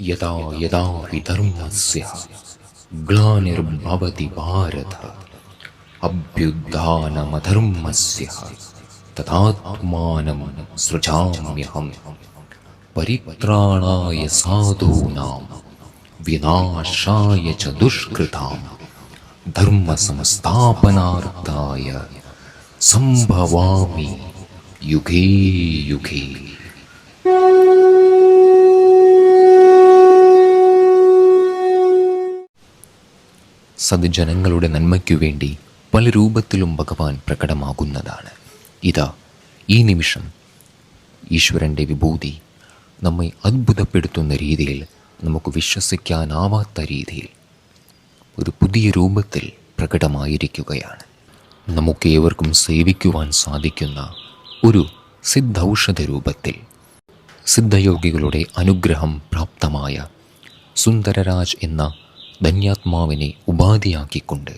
यदा यदा हि धर्मस्य ग्लानिर्भवति भारत अभ्युत्थानमधर्मस्य तदात्मानं सृजाम्यहम् परित्राणाय साधूनां विनाशाय च दुष्कृतां धर्मसंस्थापनार्थाय संभवामि युगे युगे. സദ്ജനങ്ങളുടെ നന്മയ്ക്കു വേണ്ടി പല രൂപത്തിലും ഭഗവാൻ പ്രകടമാകുന്നതാണ്. ഇതാ ഈ നിമിഷം ഈശ്വരൻ്റെ വിഭൂതി നമ്മെ അത്ഭുതപ്പെടുത്തുന്ന രീതിയിൽ, നമുക്ക് വിശ്വസിക്കാനാവാത്ത രീതിയിൽ ഒരു പുതിയ രൂപത്തിൽ പ്രകടമായിരിക്കുകയാണ്. നമുക്കേവർക്കും സേവിക്കുവാൻ സാധിക്കുന്ന ഒരു സിദ്ധൌഷധ രൂപത്തിൽ സിദ്ധയോഗികളുടെ അനുഗ്രഹം പ്രാപ്തമായ സുന്ദരരാജ് എന്ന ധന്യാത്മാവിനെ ഉപാധിയാക്കിക്കൊണ്ട്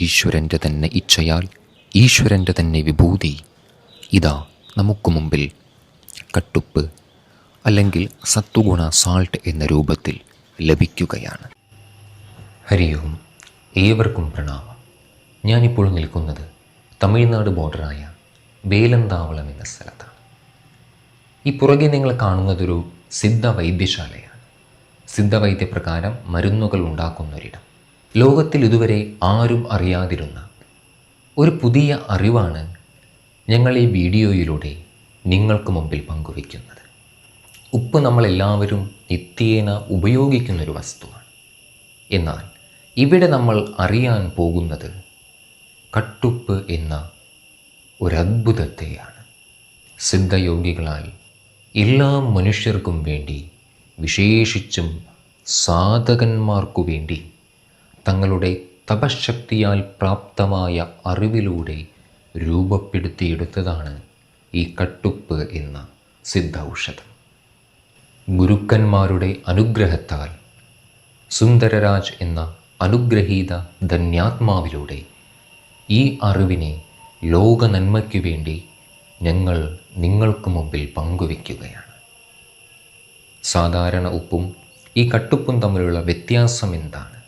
ഈശ്വരൻ്റെ തന്നെ ഇച്ഛയാൽ, ഈശ്വരൻ്റെ തന്നെ വിഭൂതി ഇതാ നമുക്ക് മുമ്പിൽ കട്ടുപ്പ് അല്ലെങ്കിൽ സത്വഗുണ സാൾട്ട് എന്ന രൂപത്തിൽ ലഭിക്കുകയാണ്. ഹരി ഓം. ഏവർക്കും പ്രണാമം. ഞാനിപ്പോൾ നിൽക്കുന്നത് തമിഴ്നാട് ബോർഡറായ വേലന്താവളം എന്ന സ്ഥലത്താണ്. ഈ പുറകെ നിങ്ങൾ കാണുന്നതൊരു സിദ്ധ വൈദ്യശാലയാണ്. സിദ്ധവൈദ്യപ്രകാരം മരുന്നുകൾ ഉണ്ടാക്കുന്നൊരിടം. ലോകത്തിൽ ഇതുവരെ ആരും അറിയാതിരുന്ന ഒരു പുതിയ അറിവാണ് ഞങ്ങൾ ഈ വീഡിയോയിലൂടെ നിങ്ങൾക്ക് മുമ്പിൽ പങ്കുവയ്ക്കുന്നത്. ഉപ്പ് നമ്മളെല്ലാവരും നിത്യേന ഉപയോഗിക്കുന്നൊരു വസ്തുവാണ്. എന്നാൽ ഇവിടെ നമ്മൾ അറിയാൻ പോകുന്നത് കട്ടുപ്പ് എന്ന ഒരത്ഭുതത്തെയാണ്. സിദ്ധയോഗികളാൽ എല്ലാ മനുഷ്യർക്കും വേണ്ടി, വിശേഷിച്ചും സാധകന്മാർക്കു വേണ്ടി തങ്ങളുടെ തപശക്തിയാൽ പ്രാപ്തമായ അറിവിലൂടെ രൂപപ്പെടുത്തിയെടുത്തതാണ് ഈ കട്ടുപ്പ് എന്ന സിദ്ധൌഷധം. ഗുരുക്കന്മാരുടെ അനുഗ്രഹത്താൽ സുന്ദരരാജ് എന്ന അനുഗ്രഹീത ധന്യാത്മാവിലൂടെ ഈ അറിവിനെ ലോക നന്മയ്ക്കു വേണ്ടി ഞങ്ങൾ നിങ്ങൾക്ക് മുമ്പിൽ പങ്കുവയ്ക്കുകയാണ്. സാധാരണ ഉപ്പും ഈ കട്ടുപ്പും തമ്മിലുള്ള വ്യത്യാസം എന്താണ്?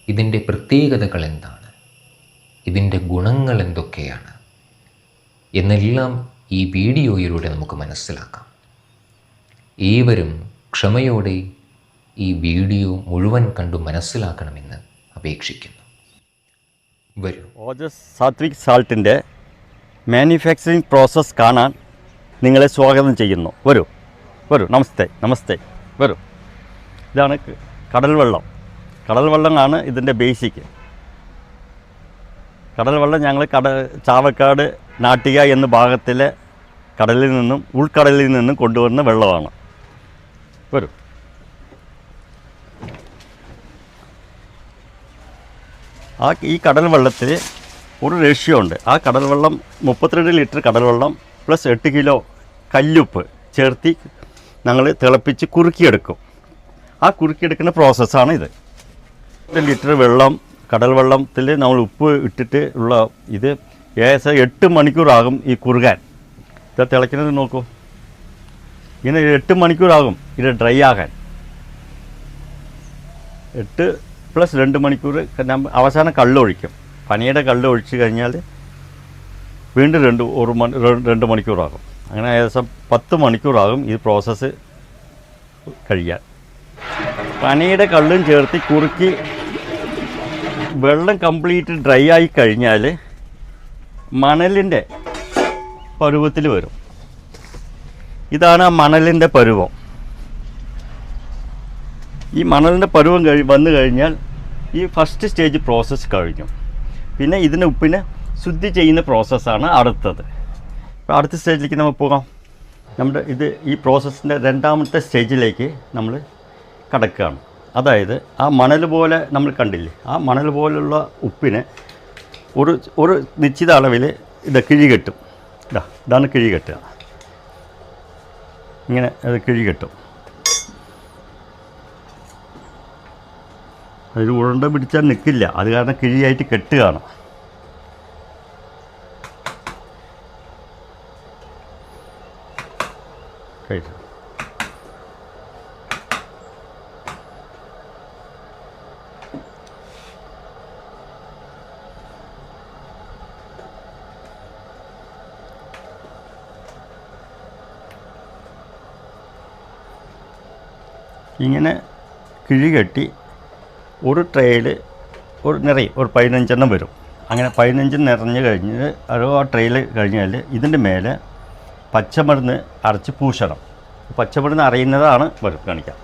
ഇതിൻ്റെ പ്രത്യേകതകൾ എന്താണ്? ഇതിൻ്റെ ഗുണങ്ങൾ എന്തൊക്കെയാണ് എന്നെല്ലാം ഈ വീഡിയോയിലൂടെ നമുക്ക് മനസ്സിലാക്കാം. ഏവരും ക്ഷമയോടെ ഈ വീഡിയോ മുഴുവൻ കണ്ടു മനസ്സിലാക്കണമെന്ന് അപേക്ഷിക്കുന്നു. വരൂ. ഓജസ് സാത്വിക് സാൾട്ടിൻ്റെ മാനുഫാക്ചറിങ് പ്രോസസ്സ് കാണാൻ നിങ്ങളെ സ്വാഗതം ചെയ്യുന്നു. വരൂ വരൂ. നമസ്തേ നമസ്തേ. വരൂ. ഇതാണ് കടൽ വെള്ളം. കടൽ വെള്ളമാണ് ഇതിൻ്റെ ബേസിക്. കടൽ വെള്ളം ഞങ്ങൾ ചാവക്കാട് നാട്ടിക എന്ന ഭാഗത്തിലെ കടലിൽ നിന്നും ഉൾക്കടലിൽ നിന്നും കൊണ്ടുവരുന്ന വെള്ളമാണ്. വരൂ. ഈ കടൽ വെള്ളത്തിൽ ഒരു റേഷ്യോ ഉണ്ട്. ആ കടൽ വെള്ളം 32 ലിറ്റർ കടൽ വെള്ളം പ്ലസ് 8 കിലോ കല്ലുപ്പ് ചേർത്തി ഞങ്ങൾ തിളപ്പിച്ച് കുറുക്കിയെടുക്കും. ആ കുറുക്കിയെടുക്കുന്ന പ്രോസസ്സാണ് ഇത്. 1 ലിറ്റർ വെള്ളം, കടൽ വെള്ളത്തിൽ നമ്മൾ ഉപ്പ് ഇട്ടിട്ട് ഉള്ള ഇത് ഏകദേശം 8 മണിക്കൂറാകും ഈ കുറുകാൻ. ഇത് തിളയ്ക്കുന്നത് നോക്കൂ. ഇങ്ങനെ 8 മണിക്കൂറാകും ഇത് ഡ്രൈ ആകാൻ. 8 + 2 മണിക്കൂർ അവസാനം കള്ളൊഴിക്കും. പനിയുടെ കള്ളൊഴിച്ച് കഴിഞ്ഞാൽ വീണ്ടും 2 മണിക്കൂറാകും. അങ്ങനെ ഏകദേശം 10 മണിക്കൂറാകും ഈ പ്രോസസ്സ് കഴിയാൻ. പനിയുടെ കള്ളും ചേർത്ത് കുറുക്കി വെള്ളം കംപ്ലീറ്റ് ഡ്രൈ ആയി കഴിഞ്ഞാൽ മണലിൻ്റെ പരുവത്തിൽ വരും. ഇതാണ് ആ മണലിൻ്റെ പരുവം. ഈ മണലിൻ്റെ പരുവം വന്നു കഴിഞ്ഞാൽ ഈ ഫസ്റ്റ് സ്റ്റേജ് പ്രോസസ്സ് കഴിഞ്ഞു. പിന്നെ ഇതിന് ഉപ്പിനെ ശുദ്ധി ചെയ്യുന്ന പ്രോസസ്സാണ് അടുത്തത്. അപ്പോൾ അടുത്ത സ്റ്റേജിലേക്ക് നമ്മൾ പോകാം. നമ്മുടെ ഈ പ്രോസസ്സിൻ്റെ രണ്ടാമത്തെ സ്റ്റേജിലേക്ക് നമ്മൾ കടക്കുകയാണ്. അതായത് ആ മണൽ പോലെ നമ്മൾ കണ്ടില്ലേ, ആ മണൽ പോലുള്ള ഉപ്പിനെ ഒരു നിശ്ചിത അളവിൽ കിഴി കെട്ടും. ഇതാണ് കിഴി കെട്ടുക. ഇങ്ങനെ അത് കിഴി കെട്ടും. അതിൽ ഉരുണ്ട പിടിച്ചാൽ നിൽക്കില്ല. അത് കാരണം കിഴിയായിട്ട് കെട്ടുകയാണ്. ഇങ്ങനെ കിഴി കെട്ടി ഒരു ട്രേയിൽ നിറയും, ഒരു 15 വരും. അങ്ങനെ 15 നിറഞ്ഞ് കഴിഞ്ഞ് ആ ട്രെയിൽ കഴിഞ്ഞാൽ ഇതിൻ്റെ മേലെ പച്ചമരുന്ന് അരച്ച് പൂശണം. പച്ചമരുന്ന് അറിയുന്നതാണ് വരും കാണിക്കാം.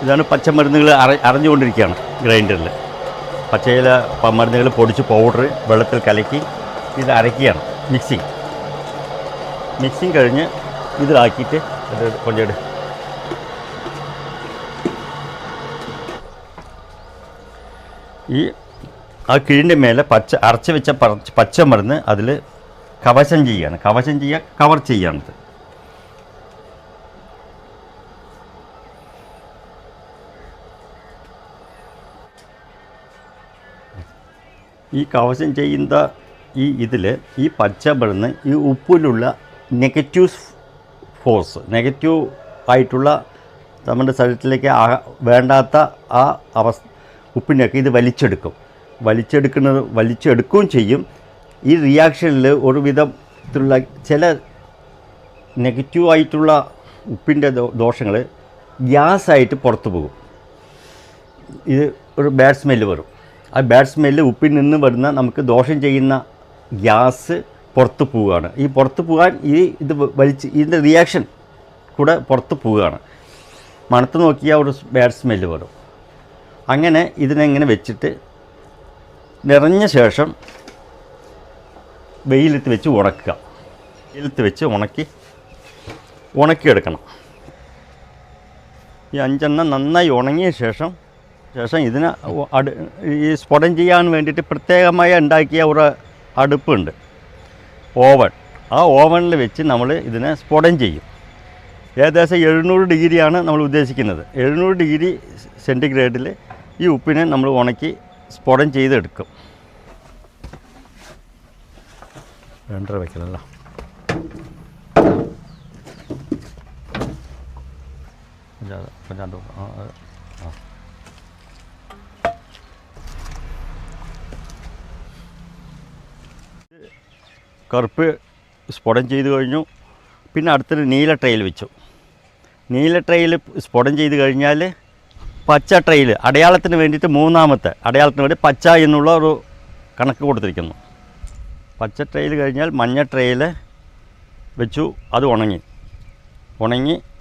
ഇതാണ് പച്ചമരുന്നുകൾ അരഞ്ഞുകൊണ്ടിരിക്കുകയാണ് ഗ്രൈൻഡറിൽ. പച്ചയില മരുന്നുകൾ പൊടിച്ച് പൗഡർ വെള്ളത്തിൽ കലക്കി ഇത് അരയ്ക്കുകയാണ്. മിക്സിങ് കഴിഞ്ഞ് ഇതിലാക്കിയിട്ട് ഇത് കൊണ്ടിട്ട് ഈ ആ കിഴിൻ്റെ മേലെ അരച്ച് വെച്ച പച്ചമരുന്ന് അതിൽ കവചം ചെയ്യുകയാണ്. കവർ ചെയ്യുകയാണിത്. ഈ കവചം ചെയ്യുന്ന ഇതിൽ ഈ പച്ചമരുന്ന് ഈ ഉപ്പിലുള്ള നെഗറ്റീവ് ആയിട്ടുള്ള നമ്മുടെ ശരീരത്തിലേക്ക് വേണ്ടാത്ത ആ ഉപ്പിനെയൊക്കെ ഇത് വലിച്ചെടുക്കുകയും ചെയ്യും. ഈ റിയാക്ഷനിൽ ഒരു വിധത്തിലുള്ള ചില നെഗറ്റീവായിട്ടുള്ള ഉപ്പിൻ്റെ ദോഷങ്ങൾ ഗ്യാസായിട്ട് പുറത്തു പോകും. ഇത് ഒരു ബാഡ് സ്മെല്ല് വരും. ആ ബാഡ് സ്മെല്ല് ഉപ്പിൽ നിന്ന് വരുന്ന നമുക്ക് ദോഷം ചെയ്യുന്ന ഗ്യാസ് പുറത്ത് പോവുകയാണ്. ഈ പുറത്ത് പോകാൻ ഇതിൻ്റെ റിയാക്ഷൻ കൂടെ പുറത്ത് പോവുകയാണ്. മണത്ത് നോക്കിയാൽ ഒരു ബാഡ് സ്മെല്ല് വരും. അങ്ങനെ ഇതിനെങ്ങനെ വെച്ചിട്ട് നിറഞ്ഞ ശേഷം വെയിലത്ത് വെച്ച് ഉണക്കുക. വെയിലത്ത് വെച്ച് ഉണക്കിയെടുക്കണം. ഈ 5 നന്നായി ഉണങ്ങിയ ശേഷം ഇതിനെ ഈ സ്ഫുടം ചെയ്യാൻ വേണ്ടിയിട്ട് പ്രത്യേകമായി ഉണ്ടാക്കിയ ഒരു അടുപ്പുണ്ട്, ഓവൻ. ആ ഓവനിൽ വെച്ച് നമ്മൾ ഇതിനെ സ്ഫുടം ചെയ്യും. ഏകദേശം 700 ഡിഗ്രിയാണ് നമ്മൾ ഉദ്ദേശിക്കുന്നത്. 700 ഡിഗ്രി സെൻറ്റിഗ്രേഡിൽ ഈ ഉപ്പിനെ നമ്മൾ ഉണക്കി സ്ഫുടം ചെയ്തെടുക്കും. 2.5 വയ്ക്കലല്ല. കറുപ്പ് സ്ഫുടം ചെയ്ത് കഴിഞ്ഞു. പിന്നെ അടുത്തൊരു നീല ട്രെയിൽ വെച്ചു. നീല ട്രെയിൽ സ്ഫുടം ചെയ്ത് കഴിഞ്ഞാൽ പച്ച ട്രെയിൽ അടയാളത്തിന് വേണ്ടിയിട്ട് അടയാളത്തിന് വേണ്ടി പച്ച എന്നുള്ള ഒരു കണക്ക് കൊടുത്തിരിക്കുന്നു. പച്ച ട്രെയിൽ കഴിഞ്ഞാൽ മഞ്ഞ ട്രെയിൽ വെച്ചു. അത് ഉണങ്ങി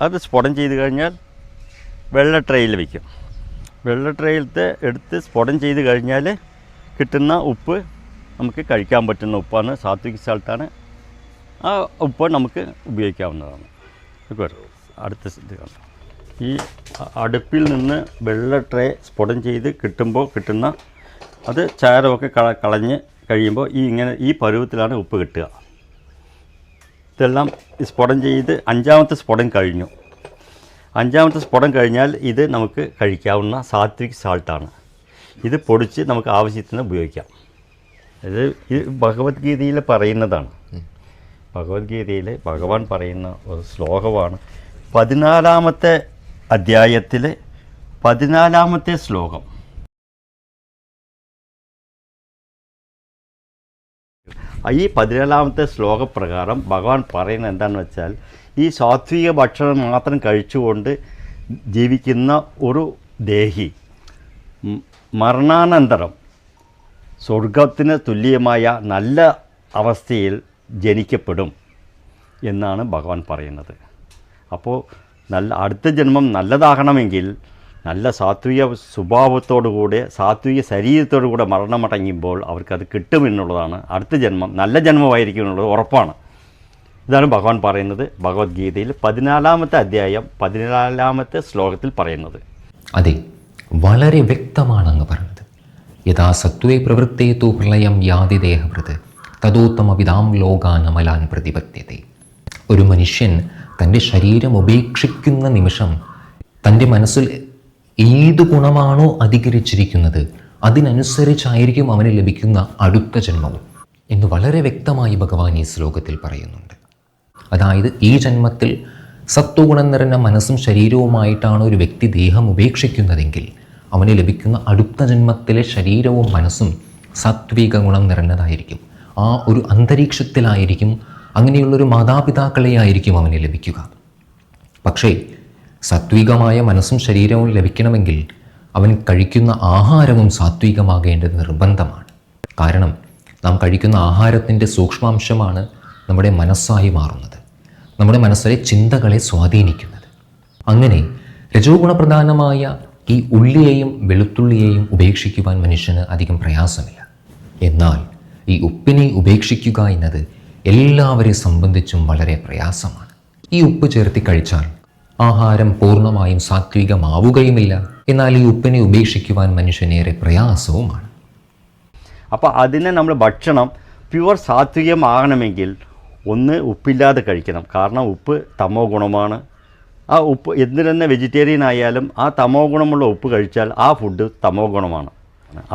അത് സ്ഫുടം ചെയ്ത് കഴിഞ്ഞാൽ വെള്ള ട്രെയിൽ വയ്ക്കും. വെള്ള ട്രെയിലത്തെ എടുത്ത് സ്ഫുടം ചെയ്ത് കഴിഞ്ഞാൽ കിട്ടുന്ന ഉപ്പ് നമുക്ക് കഴിക്കാൻ പറ്റുന്ന ഉപ്പാണ്, സാത്വിക് സാൾട്ടാണ്. ആ ഉപ്പ് നമുക്ക് ഉപയോഗിക്കാവുന്നതാണ്. അടുത്ത ഇത് കാണാം. ഈ അടുപ്പിൽ നിന്ന് വെള്ള ട്രേ സ്ഫുടം ചെയ്ത് കിട്ടുന്ന അത് ചാരമൊക്കെ കളഞ്ഞ് കഴിയുമ്പോൾ ഈ പരുവത്തിലാണ് ഉപ്പ് കിട്ടുക. ഇതെല്ലാം സ്ഫുടം ചെയ്ത് 5ാമത്തെ സ്ഫുടം കഴിഞ്ഞു. 5ാമത്തെ സ്ഫുടം കഴിഞ്ഞാൽ ഇത് നമുക്ക് കഴിക്കാവുന്ന സാത്വിക് സാൾട്ടാണ്. ഇത് പൊടിച്ച് നമുക്ക് ആവശ്യത്തിന് ഉപയോഗിക്കാം. ഇത് ഭഗവത്ഗീതയിൽ പറയുന്നതാണ്. ഭഗവത്ഗീതയിൽ ഭഗവാൻ പറയുന്ന ഒരു ശ്ലോകമാണ്. 14ാമത്തെ അധ്യായത്തിൽ 14ാമത്തെ ശ്ലോകം. ഈ 14ാമത്തെ ശ്ലോകപ്രകാരം ഭഗവാൻ പറയുന്നത് എന്താണെന്ന് വെച്ചാൽ, ഈ സാത്വിക ഭക്ഷണം മാത്രം കഴിച്ചുകൊണ്ട് ജീവിക്കുന്ന ഒരു ദേഹി മരണാനന്തരം സ്വർഗത്തിന് തുല്യമായ നല്ല അവസ്ഥയിൽ ജനിക്കപ്പെടും എന്നാണ് ഭഗവാൻ പറയുന്നത്. അപ്പോൾ അടുത്ത ജന്മം നല്ലതാകണമെങ്കിൽ നല്ല സാത്വിക സ്വഭാവത്തോടുകൂടെ സാത്വിക ശരീരത്തോടുകൂടെ മരണമടങ്ങുമ്പോൾ അവർക്കത് കിട്ടുമെന്നുള്ളതാണ്. അടുത്ത ജന്മം നല്ല ജന്മമായിരിക്കും എന്നുള്ളത് ഉറപ്പാണ്. ഇതാണ് ഭഗവാൻ പറയുന്നത് ഭഗവത്ഗീതയിൽ 14ാമത്തെ അധ്യായം 14ാമത്തെ ശ്ലോകത്തിൽ പറയുന്നത്. അതെ, വളരെ വ്യക്തമാണ് അങ്ങ് പറഞ്ഞത്. യഥാ സത്വേ പ്രവൃത്തേ തു പ്രളയം യാതി ദേഹവൃത് തദോത്തമവിതാം ലോകാനമലാൻ പ്രതിപദ്യത്തെ. ഒരു മനുഷ്യൻ തൻ്റെ ശരീരം ഉപേക്ഷിക്കുന്ന നിമിഷം തൻ്റെ മനസ്സിൽ ഏതു ഗുണമാണോ അധികരിച്ചിരിക്കുന്നത് അതിനനുസരിച്ചായിരിക്കും അവന് ലഭിക്കുന്ന അടുത്ത ജന്മവും എന്ന് വളരെ വ്യക്തമായി ഭഗവാൻ ഈ ശ്ലോകത്തിൽ പറയുന്നുണ്ട്. അതായത് ഈ ജന്മത്തിൽ സത്വഗുണം നിറഞ്ഞ മനസ്സും ശരീരവുമായിട്ടാണ് ഒരു വ്യക്തി ദേഹം ഉപേക്ഷിക്കുന്നതെങ്കിൽ അവന് ലഭിക്കുന്ന അടുത്ത ജന്മത്തിലെ ശരീരവും മനസ്സും സാത്വിക ഗുണം നിറഞ്ഞതായിരിക്കും. ആ ഒരു അന്തരീക്ഷത്തിലായിരിക്കും, അങ്ങനെയുള്ളൊരു മാതാപിതാക്കളെയായിരിക്കും അവന് ലഭിക്കുക. പക്ഷേ സാത്വികമായ മനസ്സും ശരീരവും ലഭിക്കണമെങ്കിൽ അവൻ കഴിക്കുന്ന ആഹാരവും സാത്വികമാകേണ്ടത് നിർബന്ധമാണ്. കാരണം നാം കഴിക്കുന്ന ആഹാരത്തിൻ്റെ സൂക്ഷ്മാംശമാണ് നമ്മുടെ മനസ്സായി മാറുന്നത്, നമ്മുടെ മനസ്സിലെ ചിന്തകളെ സ്വാധീനിക്കുന്നത്. അങ്ങനെ രജോ ഗുണപ്രധാനമായ ഈ ഉള്ളിയെയും വെളുത്തുള്ളിയെയും ഉപേക്ഷിക്കുവാൻ മനുഷ്യന് അധികം പ്രയാസമില്ല. എന്നാൽ ഈ ഉപ്പിനെ ഉപേക്ഷിക്കുക എന്നത് എല്ലാവരെ സംബന്ധിച്ചും വളരെ പ്രയാസമാണ്. ഈ ഉപ്പ് ചേർത്തി കഴിച്ചാൽ ആഹാരം പൂർണ്ണമായും സാത്വികമാവുകയുമില്ല. എന്നാൽ ഈ ഉപ്പിനെ ഉപേക്ഷിക്കുവാൻ മനുഷ്യനേറെ പ്രയാസവുമാണ്. അപ്പോൾ അതിനെ നമ്മൾ ഭക്ഷണം പ്യുവർ സാത്വികമാകണമെങ്കിൽ ഒന്ന് ഉപ്പില്ലാതെ കഴിക്കണം. കാരണം ഉപ്പ് തമോ ഗുണമാണ്. ആ ഉപ്പ് എന്തിനു തന്നെ വെജിറ്റേറിയൻ ആയാലും ആ തമോ ഗുണമുള്ള ഉപ്പ് കഴിച്ചാൽ ആ ഫുഡ് തമോ ഗുണമാണ്.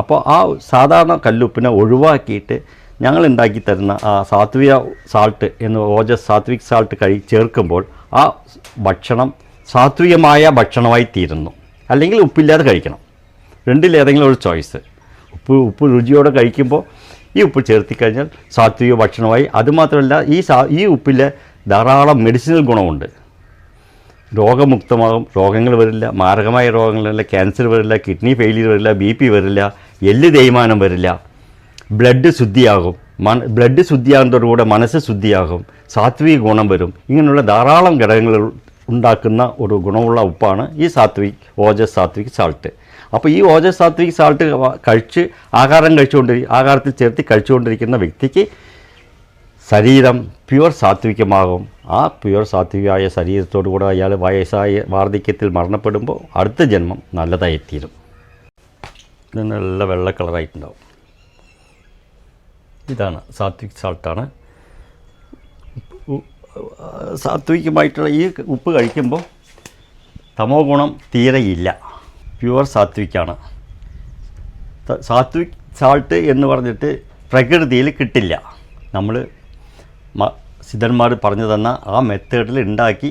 അപ്പോൾ ആ സാധാരണ കല്ലുപ്പിനെ ഒഴിവാക്കിയിട്ട് ഞങ്ങൾ ഉണ്ടാക്കി തരുന്ന ആ സാത്വിക സാൾട്ട് എന്ന് ഓജസ് സാത്വിക് സാൾട്ട് ചേർക്കുമ്പോൾ ആ ഭക്ഷണം സാത്വികമായ ഭക്ഷണമായി തീരുന്നു. അല്ലെങ്കിൽ ഉപ്പില്ലാതെ കഴിക്കണം. രണ്ടിലേതെങ്കിലും ഒരു ചോയ്സ്. ഉപ്പ് രുചിയോടെ കഴിക്കുമ്പോൾ ഈ ഉപ്പ് ചേർത്തി കഴിഞ്ഞാൽ സാത്വിക ഭക്ഷണമായി. അതുമാത്രമല്ല ഈ ഉപ്പിൽ ധാരാളം മെഡിസിനൽ ഗുണമുണ്ട്. രോഗമുക്തമാകും, രോഗങ്ങൾ വരില്ല, മാരകമായ രോഗങ്ങളില്ല, ക്യാൻസർ വരില്ല, കിഡ്നി ഫെയിലിയർ വരില്ല, BP വരില്ല, എല്ല് തേയ്മാനം വരില്ല, ബ്ലഡ് ശുദ്ധിയാകും. ബ്ലഡ് ശുദ്ധിയാകുന്നതോടുകൂടെ മനസ്സ് ശുദ്ധിയാകും, സാത്വിക ഗുണം വരും. ഇങ്ങനെയുള്ള ധാരാളം ഘടകങ്ങൾ ഉണ്ടാക്കുന്ന ഒരു ഗുണമുള്ള ഉപ്പാണ് ഈ ഓജസ് സാത്വിക് സാൾട്ട്. അപ്പോൾ ഈ ഓജസ് സാത്വിക് സാൾട്ട് കഴിച്ച് ആഹാരത്തിൽ ചേർത്ത് കഴിച്ചുകൊണ്ടിരിക്കുന്ന വ്യക്തിക്ക് ശരീരം പ്യുവർ സാത്വികമാകും. ആ പ്യുവർ സാത്വികമായ ശരീരത്തോടു കൂടെ അയാൾ വാർദ്ധക്യത്തിൽ മരണപ്പെടുമ്പോൾ അടുത്ത ജന്മം നല്ലതായിത്തീരും. ഇത് നല്ല വെള്ള കളറായിട്ടുണ്ടാവും. ഇതാണ് സാത്വിക് സാൾട്ടാണ്. സാത്വികമായിട്ടുള്ള ഈ ഉപ്പ് കഴിക്കുമ്പോൾ തമോ ഗുണം തീരെയില്ല, പ്യുവർ സാത്വിക്കാണ്. സാത്വിക് സാൾട്ട് എന്ന് പറഞ്ഞിട്ട് പ്രകൃതിയിൽ കിട്ടില്ല. നമ്മൾ സിദ്ധന്മാർ പറഞ്ഞു തന്ന ആ മെത്തേഡിൽ ഉണ്ടാക്കി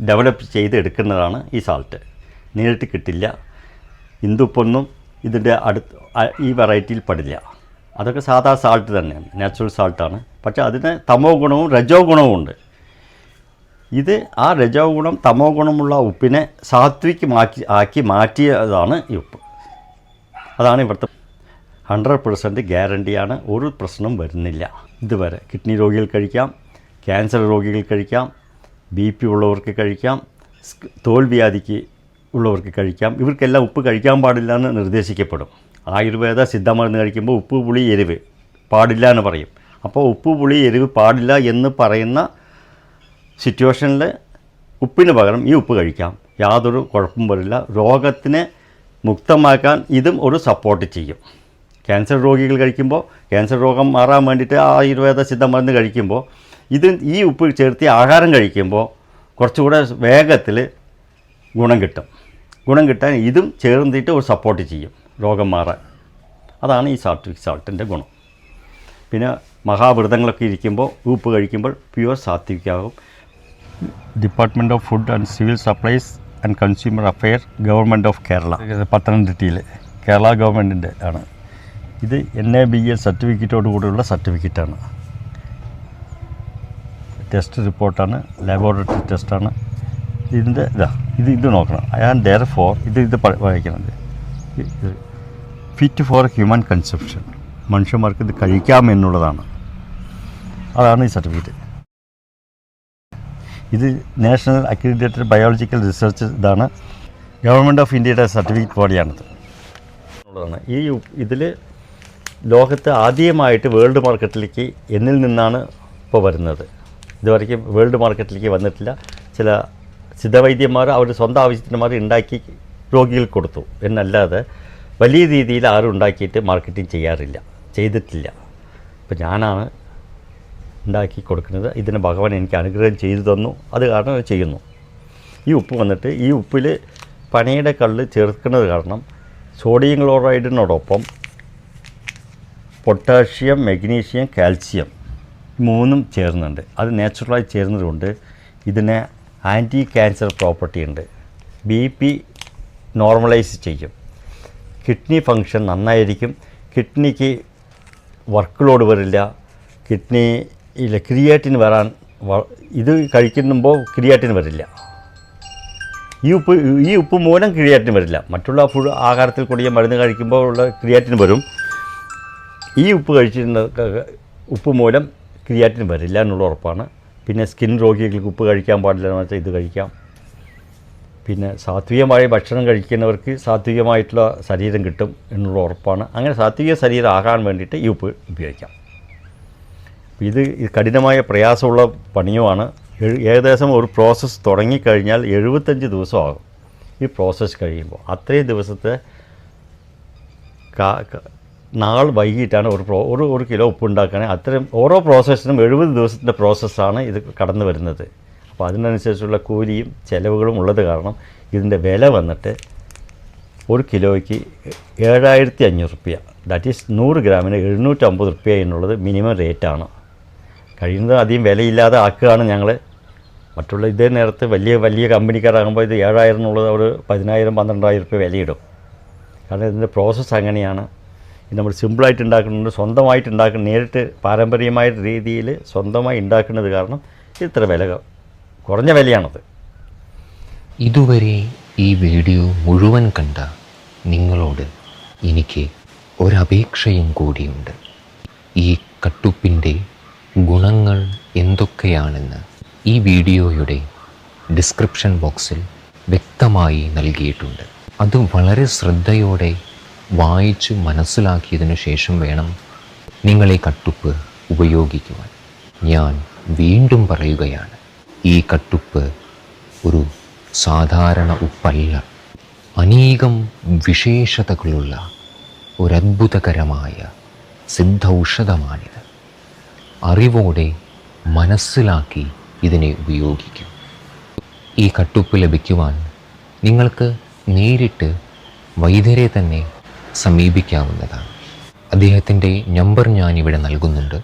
ഡെവലപ്പ് ചെയ്ത് എടുക്കുന്നതാണ് ഈ സാൾട്ട്. നേരിട്ട് കിട്ടില്ല. ഇന്ദുപ്പൊന്നും ഇതിൻ്റെ ഈ വെറൈറ്റിയിൽ പെടില്ല. അതൊക്കെ സാധാ സാൾട്ട് തന്നെയാണ്, നാച്ചുറൽ സാൾട്ടാണ്. പക്ഷേ അതിന് തമോ ഗുണവും രജോ ഗുണവും ഉണ്ട്. ഇത് ആ രജോ ഗുണം തമോ ഗുണമുള്ള ഉപ്പിനെ സാത്വിക് ആക്കി മാറ്റിയതാണ് ഈ ഉപ്പ്. അതാണ് ഇവിടുത്തെ 100% ഗ്യാരണ്ടിയാണ്. ഒരു പ്രശ്നം വരുന്നില്ല ഇതുവരെ. കിഡ്നി രോഗികൾ കഴിക്കാം, ക്യാൻസർ രോഗികൾ കഴിക്കാം, BP ഉള്ളവർക്ക് കഴിക്കാം, തോൽ വ്യാധിക്ക് ഉള്ളവർക്ക് കഴിക്കാം. ഇവർക്കെല്ലാം ഉപ്പ് കഴിക്കാൻ പാടില്ല എന്ന് നിർദ്ദേശിക്കപ്പെടും. ആയുർവേദ സിദ്ധമരുന്ന് കഴിക്കുമ്പോൾ ഉപ്പ് പുളി എരിവ് പാടില്ല എന്ന് പറയും. അപ്പോൾ ഉപ്പ് പുളി എരിവ് പാടില്ല എന്ന് പറയുന്ന സിറ്റുവേഷനിൽ ഉപ്പിന് പകരം ഈ ഉപ്പ് കഴിക്കാം, യാതൊരു കുഴപ്പവും വരില്ല. രോഗത്തിനെ മുക്തമാക്കാൻ ഇതും ഒരു സപ്പോർട്ട് ചെയ്യും. ക്യാൻസർ രോഗികൾ കഴിക്കുമ്പോൾ ക്യാൻസർ രോഗം മാറാൻ വേണ്ടിയിട്ട് ആയുർവേദ സിദ്ധമരുന്ന് കഴിക്കുമ്പോൾ ഈ ഉപ്പ് ചേർത്തി ആഹാരം കഴിക്കുമ്പോൾ കുറച്ചുകൂടെ വേഗത്തിൽ ഗുണം കിട്ടാൻ ഇതും ചേർന്നിട്ട് ഒരു സപ്പോർട്ട് ചെയ്യും രോഗം മാറാൻ. അതാണ് ഈ സാത്വിക് സാൾട്ടിൻ്റെ ഗുണം. പിന്നെ മഹാവ്രതങ്ങളൊക്കെ ഇരിക്കുമ്പോൾ ഉപ്പ് കഴിക്കുമ്പോൾ പ്യുവർ സാത്വികാകും. Department of food and civil supplies and consumer affair government of Kerala, പത്തനംതിട്ടയിൽ കേരള ഗവൺമെൻറ്റിൻ്റെ ആണ്. ഇത് NABL സർട്ടിഫിക്കറ്റോട് കൂടിയുള്ള സർട്ടിഫിക്കറ്റാണ്. ടെസ്റ്റ് റിപ്പോർട്ടാണ്, ലബോറട്ടറി ടെസ്റ്റാണ്. ഇതിൻ്റെ ഇത് നോക്കണം. ഇത് വായിക്കുന്നത് ഫിറ്റ് ഫോർ ഹ്യൂമൻ കൺസപ്ഷൻ, മനുഷ്യന്മാർക്ക് ഇത് കഴിക്കാമെന്നുള്ളതാണ്. അതാണ് ഈ സർട്ടിഫിക്കറ്റ്. ഇത് നാഷണൽ അക്രഡിറ്റഡ് ബയോളജിക്കൽ റിസർച്ച് ഇതാണ്. ഗവൺമെൻറ് ഓഫ് ഇന്ത്യയുടെ സർട്ടിഫിക്കറ്റ് ബോഡിയാണിത്. ഇതിൽ ലോകത്ത് ആദ്യമായിട്ട് വേൾഡ് മാർക്കറ്റിലേക്ക് എന്നിൽ നിന്നാണ് ഇപ്പോൾ വരുന്നത്. ഇതുവരെയ്ക്കും വേൾഡ് മാർക്കറ്റിലേക്ക് വന്നിട്ടില്ല. ചില സിദ്ധവൈദ്യന്മാർ അവർ സ്വന്തം ആവശ്യത്തിന്മാർ ഉണ്ടാക്കി രോഗികൾക്ക് കൊടുത്തു എന്നല്ലാതെ വലിയ രീതിയിൽ ആരും ഉണ്ടാക്കിയിട്ട് മാർക്കറ്റിംഗ് ചെയ്തിട്ടില്ല. ഇപ്പോൾ ഞാനാണ് ഉണ്ടാക്കി കൊടുക്കുന്നത്. ഇതിന് ഭഗവാൻ എനിക്ക് അനുഗ്രഹം ചെയ്തു തന്നു, അത് കാരണം ചെയ്യുന്നു. ഈ ഉപ്പ് വന്നിട്ട് ഈ ഉപ്പിൽ പനയുടെ കല്ല് ചേർക്കുന്നത് കാരണം സോഡിയം ക്ലോറൈഡിനോടൊപ്പം പൊട്ടാഷ്യം, മഗ്നീഷ്യം, കാൽസ്യം മൂന്നും ചേർന്നുണ്ട്. അത് നാച്ചുറലായി ചേർന്നതുകൊണ്ട് ഇതിന് ആൻറ്റി ക്യാൻസർ പ്രോപ്പർട്ടി ഉണ്ട്. BP നോർമലൈസ് ചെയ്യും. കിഡ്നി ഫങ്ഷൻ നന്നായിരിക്കും. കിഡ്നിക്ക് വർക്ക് ലോഡ് വരില്ല, കിഡ്നിയിലെ ക്രിയാറ്റിൻ വരാൻ ഇത് കഴിക്കുമ്പോൾ ക്രിയാറ്റിൻ വരില്ല. ഈ ഉപ്പ് മൂലം ക്രിയാറ്റിൻ വരില്ല. മറ്റുള്ള ആഹാരത്തിൽ കൂടിയ മരുന്ന് കഴിക്കുമ്പോൾ ഉള്ള ക്രിയാറ്റിൻ വരും. ഈ ഉപ്പ് മൂലം ക്രിയാറ്റിൻ വരില്ല എന്നുള്ള ഉറപ്പാണ്. പിന്നെ സ്കിൻ രോഗികൾക്ക് ഉപ്പ് കഴിക്കാൻ പാടില്ല എന്ന് വെച്ചാൽ ഇത് കഴിക്കാം. പിന്നെ സാത്വികമായ ഭക്ഷണം കഴിക്കുന്നവർക്ക് സാത്വികമായിട്ടുള്ള ശരീരം കിട്ടും എന്നുള്ള ഉറപ്പാണ്. അങ്ങനെ സാത്വിക ശരീരം ആകാൻ വേണ്ടിയിട്ട് ഈ ഉപ്പ് ഉപയോഗിക്കാം. ഇത് കഠിനമായ പ്രയാസമുള്ള പണിയുമാണ്. ഏകദേശം ഒരു പ്രോസസ്സ് തുടങ്ങിക്കഴിഞ്ഞാൽ 75 ദിവസമാകും ഈ പ്രോസസ്സ് കഴിയുമ്പോൾ. അത്രയും ദിവസത്തെ നാൾ വൈകിട്ടാണ് ഒരു കിലോ ഉപ്പ് ഉണ്ടാക്കുകയാണെങ്കിൽ അത്രയും ഓരോ പ്രോസസ്സിനും 70 ദിവസത്തിൻ്റെ പ്രോസസ്സാണ് ഇത് കടന്നു വരുന്നത്. അപ്പോൾ അതിനനുസരിച്ചുള്ള കൂലിയും ചിലവുകളും ഉള്ളത് കാരണം ഇതിൻ്റെ വില വന്നിട്ട് 1 കിലോയ്ക്ക് 7500 റുപ്യ. ദാറ്റ് ഈസ് 100 ഗ്രാമിന് 750 റുപ്യ എന്നുള്ളത് മിനിമം റേറ്റാണ്. കഴിയുന്നത് അധികം വിലയില്ലാതെ ആക്കുകയാണ് ഞങ്ങൾ. മറ്റുള്ള ഇതേ നേരത്ത് വലിയ കമ്പനിക്കാരാകുമ്പോൾ ഇത് 7000 എന്നുള്ളത് അവർ 10000-12000 റുപ്യ വിലയിടും. കാരണം ഇതിൻ്റെ പ്രോസസ്സ് അങ്ങനെയാണ്. ഇത് നമ്മൾ സിമ്പിളായിട്ട് ഉണ്ടാക്കുന്നുണ്ട്, സ്വന്തമായിട്ട് ഉണ്ടാക്കുന്ന നേരിട്ട് പാരമ്പര്യമായ രീതിയിൽ സ്വന്തമായി ഉണ്ടാക്കുന്നത് കാരണം ഇത്ര കുറഞ്ഞ വിലയാണത്. ഇതുവരെ ഈ വീഡിയോ മുഴുവൻ കണ്ട നിങ്ങളോട് എനിക്ക് ഒരപേക്ഷയും കൂടിയുണ്ട്. ഈ കട്ടുപ്പിൻ്റെ ഗുണങ്ങൾ എന്തൊക്കെയാണെന്ന് ഈ വീഡിയോയുടെ ഡിസ്ക്രിപ്ഷൻ ബോക്സിൽ വ്യക്തമായി നൽകിയിട്ടുണ്ട്. അത് വളരെ ശ്രദ്ധയോടെ വായിച്ച് മനസ്സിലാക്കിയതിനു ശേഷം വേണം നിങ്ങൾ ഈ കട്ടുപ്പ് ഉപയോഗിക്കുവാൻ. ഞാൻ വീണ്ടും പറയുകയാണ്, ഈ കട്ടുപ്പ് ഒരു സാധാരണ ഉപ്പല്ല. അനേകം വിശേഷതകളുള്ള ഒരത്ഭുതകരമായ സിദ്ധ ഔഷധമാണിത്. അറിവോടെ മനസ്സിലാക്കി ഇതിനെ ഉപയോഗിക്കും. ഈ കട്ടുപ്പ് ലഭിക്കുവാൻ നിങ്ങൾക്ക് നേരിട്ട് വൈദ്യരെ തന്നെ സമീപിക്കാവുന്നതാണ്. അദ്ദേഹത്തിൻ്റെ നമ്പർ ഞാനിവിടെ നൽകുന്നുണ്ട്.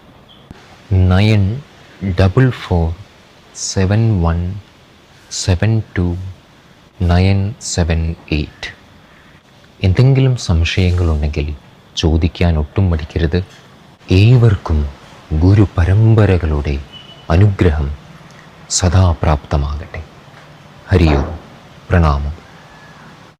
9447172978. എന്തെങ്കിലും സംശയങ്ങളുണ്ടെങ്കിൽ ചോദിക്കാൻ ഒട്ടും മടിക്കരുത്. ഏവർക്കും ഗുരുപരമ്പരകളുടെ അനുഗ്രഹം സദാ പ്രാപ്തമാകട്ടെ. ഹരി ഓം. പ്രണാമം.